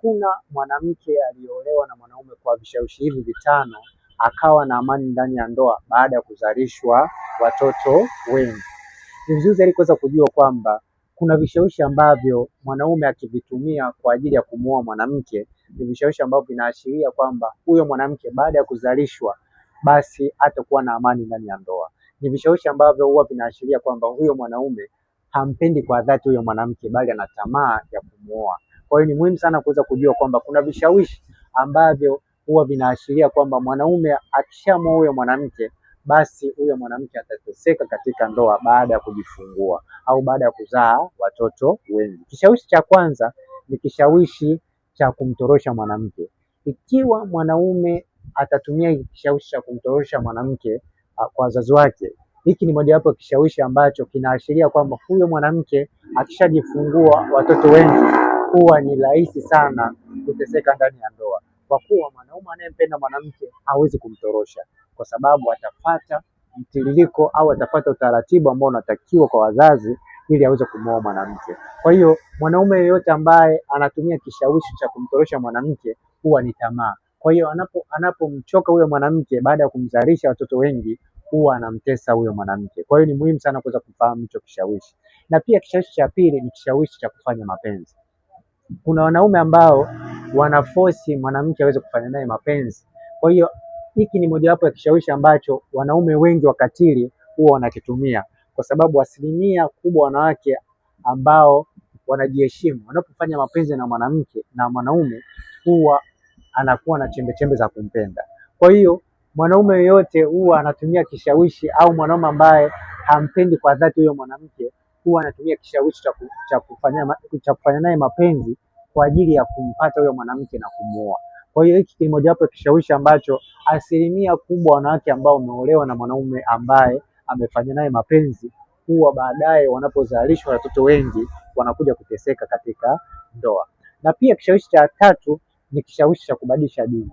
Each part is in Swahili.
hakuna mwanamke aliyeolewa na mwanaume kwa vishawishi hivi vitano akawa na amani ndani ya ndoa baada ya kuzalishwa watoto wengi. Ni vizuri zaidi kuweza kujua kwamba kuna vishawishi ambavyo mwanaume akivitumia kwa ajili ya kumuoa mwanamke, ni vishawishi ambavyo vinaashiria kwamba huyo mwanamke baada ya kuzalishwa basi hatakuwa na amani ndani ya ndoa. Ni vishawishi ambavyo huwa vinaashiria kwamba huyo mwanaume hampendi kwa dhati huyo mwanamke, bali ana tamaa ya kumuoa. Kwa hiyo ni muhimu sana kuweza kujua kwamba kuna vishawishi ambavyo huwa vinaashiria kwamba mwanaume akishamuoa huyo mwanamke, basi huyo mwanamke atateseka katika ndoa baada ya kujifungua au baada ya kuzaa watoto wengi. Kishawishi cha kwanza ni kishawishi cha kumtorosha mwanamke. Ikiwa mwanaume atatumia kishawishi cha kumtorosha mwanamke kwa wazazi wake, hiki ni mojawapo kishawishi ambacho kinaashiria kwamba huyo mwanamke akishajifungua watoto wengi huwa ni rahisi sana kuteseka ndani ya ndoa, kwa kuwa mwanaume anayempenda mwanamke hawezi kumtorosha, kwa sababu atafuata mtiririko au atafuata utaratibu ambao unatakiwa kwa wazazi ili aweze kumuoa mwanamke. Kwa hiyo mwanaume yeyote ambaye anatumia kishawishi cha kumtorosha mwanamke huwa ni tamaa. Kwa hiyo anapomchoka huyo mwanamke baada ya kumzalisha watoto wengi huwa anamtesa huyo mwanamke. Kwa hiyo ni muhimu sana kuweza kufahamu hicho kishawishi. Na pia kishawishi cha pili ni kishawishi cha kufanya mapenzi. Kuna wanaume ambao wanaforce mwanamke aweze kufanya naye mapenzi. Kwa hiyo hiki ni mojawapo ya kishawishi ambacho wanaume wengi wakatili huwa wanakitumia, kwa sababu asilimia kubwa wanawake ambao wanajiheshimu wanapofanya mapenzi na mwanamke na mwanaume huwa anakuwa na chembe za kumpenda. Kwa hiyo mwanaume yeyote huwa anatumia kishawishi, au mwanaume ambaye hampendi kwa dhati huyo mwanamke huwa anatumia kishawishi cha kufanya naye mapenzi kwa ajili ya kumpata huyo mwanamke na kumuoa. Kwa hiyo hiki ni mojawapo ya kishawishi ambacho asilimia kubwa wanawake ambao wameolewa na mwanaume ambaye amefanya naye mapenzi huwa baadaye wanapozalishwa watoto wengi wanakuja kuteseka katika ndoa. Na pia kishawishi cha tatu ni kishawishi cha kubadilisha dini.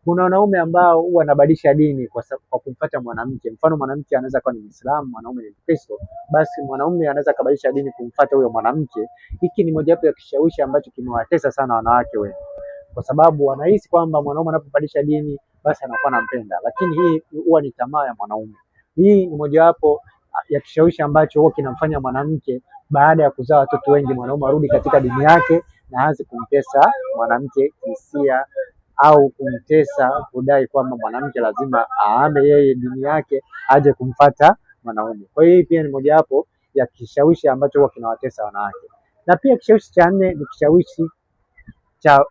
Kuna wanaume ambao huwa wanabadilisha dini kwa kumfuata mwanamke. Mfano, mwanamke anaweza kuwa ni Muislamu, mwanaume ni Mkristo, basi mwanaume anaweza kubadilisha dini kumfuata huyo mwanamke. Hiki ni mojawapo ya kishawishi ambacho kimewatesa sana wanawake wengi, kwa sababu wanahisi kwamba mwanaume anapobadilisha dini basi anakuwa anampenda, lakini hii huwa ni tamaa ya mwanaume. Hii ni mojawapo ya kishawishi ambacho huwa kinamfanya mwanamke baada ya kuzaa watoto wengi, mwanaume arudi katika dini yake na aanze kumtesa mwanamke hisia, au kumtesa kudai kwamba mwanamke lazima aame yeye dini yake aje kumfuata mwanaume. Kwa hiyo hii pia ni mojawapo ya kishawishi ambacho huwa kinawatesa wanawake. Na pia kishawishi cha nne ni kishawishi cha